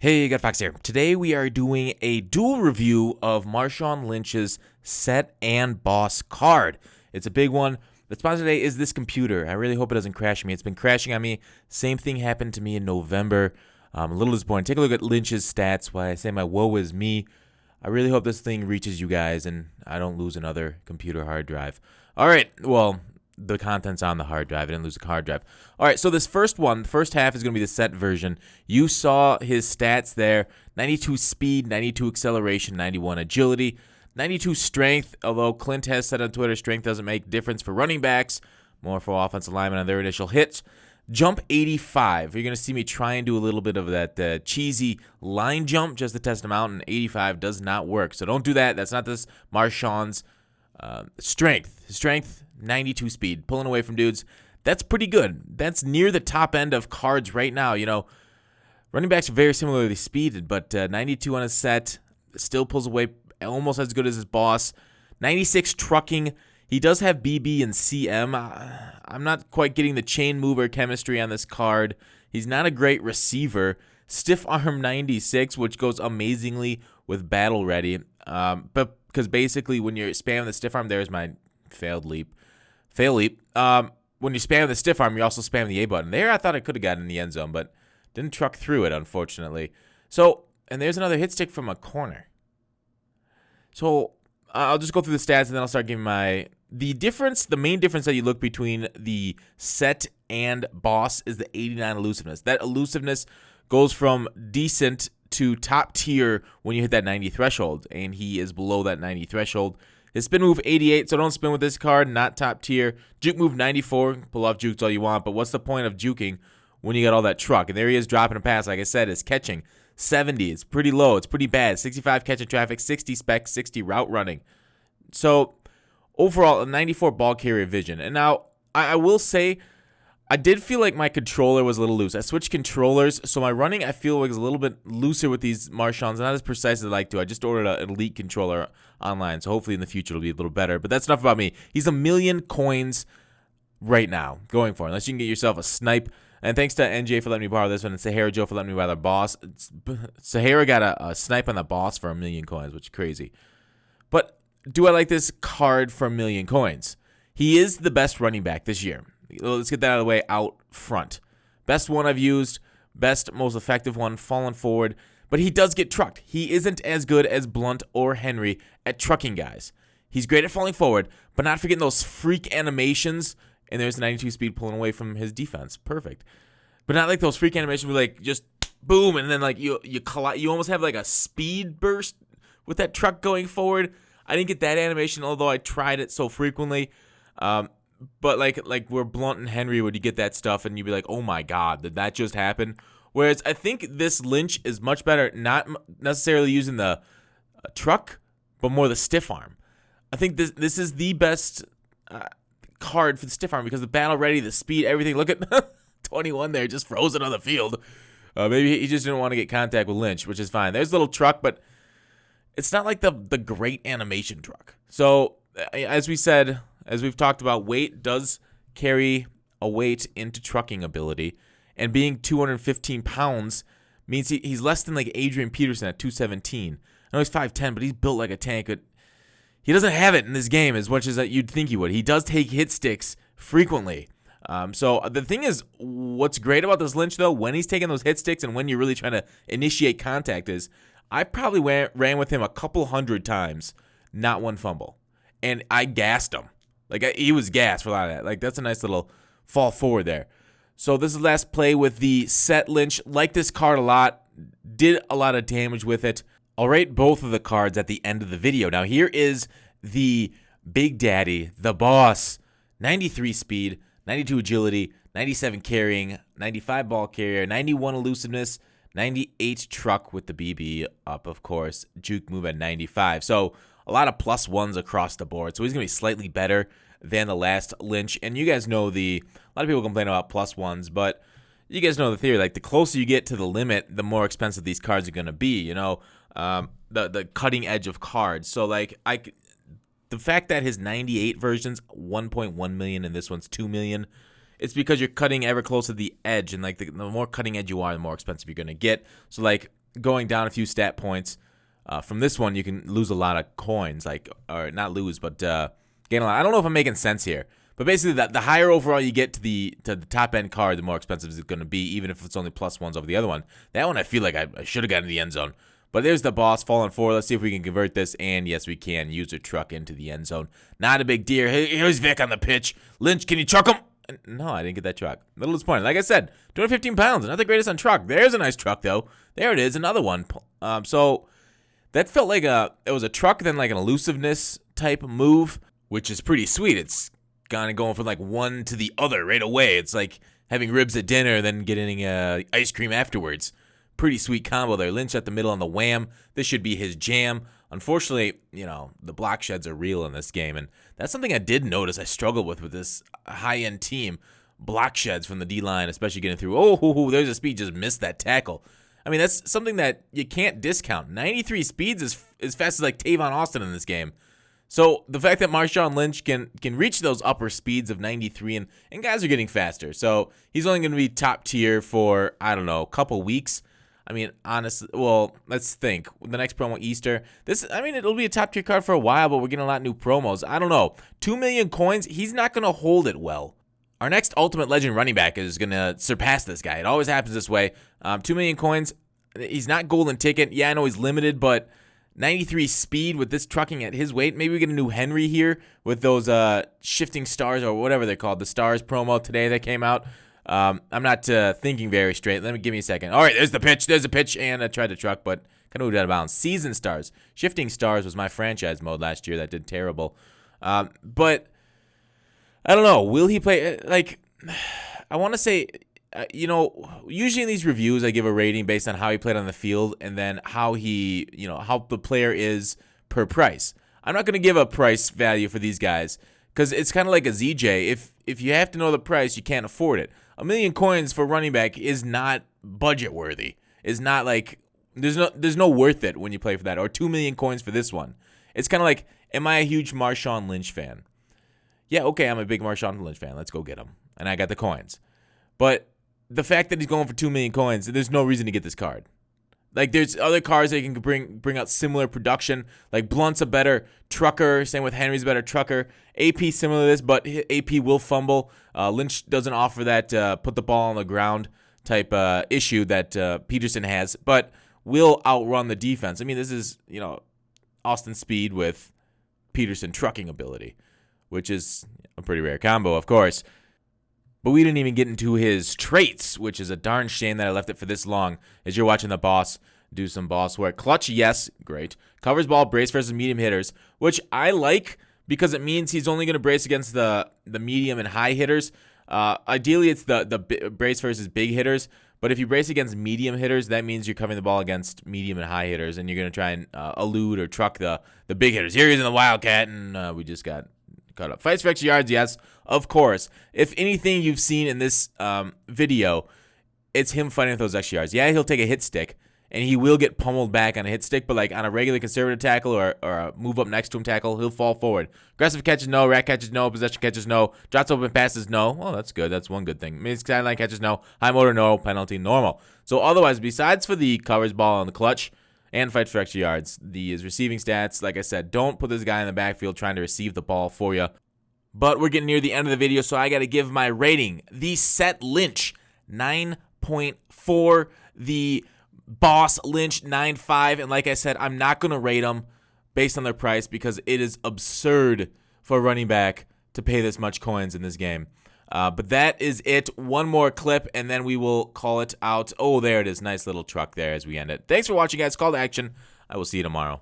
Hey, Got Fox here. Today we are doing a dual review of Marshawn Lynch's set and boss card. It's a big one. The sponsor today is this computer. I really hope it doesn't crash me. It's been crashing on me. Same thing happened to me in November. I'm a little disappointed. Take a look at Lynch's stats. Why I say my woe is me. I really hope this thing reaches you guys and I don't lose another computer hard drive. All right, well, the content's on the hard drive. I didn't lose the hard drive. All right, so this first one, the first half is going to be the set version. You saw his stats there. 92 speed, 92 acceleration, 91 agility, 92 strength, although Clint has said on Twitter strength doesn't make difference for running backs, more for offensive linemen on their initial hits. Jump 85. You're going to see me try and do a little bit of that cheesy line jump just to test him out, and 85 does not work. So don't do that. That's not this Marshawn's strength. Strength, 92 speed. Pulling away from dudes. That's pretty good. That's near the top end of cards right now. You know, running backs are very similarly speeded, but 92 on a set. Still pulls away almost as good as his boss. 96 trucking. He does have BB and CM. I'm not quite getting the chain mover chemistry on this card. He's not a great receiver. Stiff arm 96, which goes amazingly with battle ready. But because basically when you're spamming the stiff arm, there's my fail leap. When you spam the stiff arm, you're also spamming the A button. There, I thought I could have gotten in the end zone, but didn't truck through it, unfortunately. So, and there's another hit stick from a corner. So, I'll just go through the stats, and then I'll start giving the main difference that you look between the set and boss is the 89 elusiveness. That elusiveness goes from decent to top tier when you hit that 90 threshold, and he is below that 90 threshold. His spin move 88, so don't spin with this card, not top tier. Juke move 94, pull off jukes all you want, but what's the point of juking when you got all that truck? And there he is dropping a pass, like I said, is catching 70. It's pretty low, it's pretty bad. 65 catching traffic, 60 spec, 60 route running. So overall, a 94 ball carrier vision. And now, I will say, I did feel like my controller was a little loose. I switched controllers, so my running, I feel like is a little bit looser with these Marshawns, not as precise as I like to. I just ordered an elite controller online, so hopefully in the future it'll be a little better. But that's enough about me. He's 1,000,000 coins right now going for it, unless you can get yourself a snipe. And thanks to NJ for letting me borrow this one, and Sahara Joe for letting me buy the boss. Sahara got a snipe on the boss for 1,000,000 coins, which is crazy. But do I like this card for 1,000,000 coins? He is the best running back this year. Let's get that out of the way out front. Best one I've used, best, most effective one, falling forward. But he does get trucked. He isn't as good as Blunt or Henry at trucking guys. He's great at falling forward, but not forgetting those freak animations. And there's the 92 speed pulling away from his defense. Perfect. But not like those freak animations where like just boom, and then like you collide. You almost have like a speed burst with that truck going forward. I didn't get that animation, although I tried it so frequently. But like where Blunt and Henry would you get that stuff and you'd be like, oh my God, did that just happen? Whereas I think this Lynch is much better, not necessarily using the truck, but more the stiff arm. I think this is the best card for the stiff arm because the battle ready, the speed, everything. Look at 21 there, just frozen on the field. Maybe he just didn't want to get contact with Lynch, which is fine. There's a little truck, but it's not like the great animation truck. So as we said, as we've talked about, weight does carry a weight into trucking ability. And being 215 pounds means he's less than like Adrian Peterson at 217. I know he's 5'10", but he's built like a tank. But he doesn't have it in this game as much as you'd think he would. He does take hit sticks frequently. So the thing is, what's great about this Lynch, though, when he's taking those hit sticks and when you're really trying to initiate contact is, I probably ran with him a couple hundred times, not one fumble. And I gassed him. Like, he was gassed for a lot of that. Like, that's a nice little fall forward there. So this is the last play with the set Lynch. Like this card a lot. Did a lot of damage with it. I'll rate both of the cards at the end of the video. Now, here is the Big Daddy, the boss. 93 speed, 92 agility, 97 carrying, 95 ball carrier, 91 elusiveness, 98 truck with the BB up, of course. Juke move at 95. So a lot of plus ones across the board. So he's going to be slightly better than the last Lynch. And you guys know a lot of people complain about plus ones, but you guys know the theory. Like, the closer you get to the limit, the more expensive these cards are going to be, you know, the cutting edge of cards. So, like, the fact that his 98 version's 1.1 million and this one's 2 million, it's because you're cutting ever closer to the edge. And, like, the more cutting edge you are, the more expensive you're going to get. So, like, going down a few stat points. From this one, you can lose a lot of coins, or not lose, but gain a lot. I don't know if I'm making sense here, but basically, the higher overall you get to the top end card, the more expensive it's going to be, even if it's only +1s over the other one. That one, I feel like I should have gotten in the end zone. But there's the boss falling forward. Let's see if we can convert this. And yes, we can. Use a truck into the end zone. Not a big deal. Here's Vic on the pitch. Lynch, can you truck him? No, I didn't get that truck. A little disappointed. Like I said, 215 pounds. Not the greatest on truck. There's a nice truck, though. There it is. Another one. So that felt like it was a truck, then like an elusiveness type move, which is pretty sweet. It's kind of going from like one to the other right away. It's like having ribs at dinner, then getting ice cream afterwards. Pretty sweet combo there. Lynch at the middle on the wham. This should be his jam. Unfortunately, the block sheds are real in this game, and that's something I did notice I struggled with this high-end team. Block sheds from the D-line, especially getting through. Oh, there's a speed. Just missed that tackle. I mean, that's something that you can't discount. 93 speeds is as fast as like Tavon Austin in this game. So the fact that Marshawn Lynch can reach those upper speeds of 93, and guys are getting faster. So he's only going to be top tier for, I don't know, a couple weeks. I mean, honestly, well, let's think. The next promo, Easter. It'll be a top tier card for a while, but we're getting a lot of new promos. I don't know. 2 million coins, he's not going to hold it well. Our next Ultimate Legend running back is going to surpass this guy. It always happens this way. 2 million coins, he's not golden ticket. Yeah, I know he's limited, but 93 speed with this trucking at his weight. Maybe we get a new Henry here with those shifting stars or whatever they're called. The stars promo today that came out. I'm not thinking very straight. Give me a second. All right, there's the pitch. There's a pitch, and I tried to truck, but kind of moved out of bounds. Season stars. Shifting stars was my franchise mode last year. That did terrible. But I don't know. Will he play? I want to say, usually in these reviews, I give a rating based on how he played on the field and then how how the player is per price. I'm not going to give a price value for these guys because it's kind of like a ZJ. If you have to know the price, you can't afford it. 1 million coins for running back is not budget worthy. It's not like there's no worth it when you play for that. Or 2 million coins for this one. It's kind of like, am I a huge Marshawn Lynch fan? Yeah, okay, I'm a big Marshawn Lynch fan. Let's go get him. And I got the coins. But the fact that he's going for 2 million coins, there's no reason to get this card. Like, there's other cards that can bring out similar production. Like, Blunt's a better trucker. Same with Henry's a better trucker. AP similar to this, but AP will fumble. Lynch doesn't offer that put the ball on the ground type issue that Peterson has, but will outrun the defense. I mean, this is, Austin speed with Peterson trucking ability, which is a pretty rare combo, of course. But we didn't even get into his traits, which is a darn shame that I left it for this long as you're watching the boss do some boss work. Clutch, yes, great. Covers ball, brace versus medium hitters, which I like because it means he's only going to brace against the medium and high hitters. Ideally, it's the brace versus big hitters. But if you brace against medium hitters, that means you're covering the ball against medium and high hitters, and you're going to try and elude or truck the big hitters. Here he's in the Wildcat, and we just got cut up. Fights for extra yards, yes, of course. If anything you've seen in this video, it's him fighting with those extra yards. Yeah, he'll take a hit stick, and he will get pummeled back on a hit stick, but like on a regular conservative tackle or a move up next to him tackle, he'll fall forward. Aggressive catches, no. Rat catches, no. Possession catches, no. Drops open passes, no. Well, that's good. That's one good thing. Sideline catches, no. High motor, no. Penalty, normal. So otherwise, besides for the covers ball on the clutch and fights for extra yards, his receiving stats, like I said, don't put this guy in the backfield trying to receive the ball for you. But we're getting near the end of the video, so I got to give my rating. The Set Lynch, 9.4. The Boss Lynch, 9.5. And like I said, I'm not going to rate them based on their price because it is absurd for a running back to pay this much coins in this game. But that is it. One more clip, and then we will call it out. Oh, there it is. Nice little truck there as we end it. Thanks for watching, guys. Call to action. I will see you tomorrow.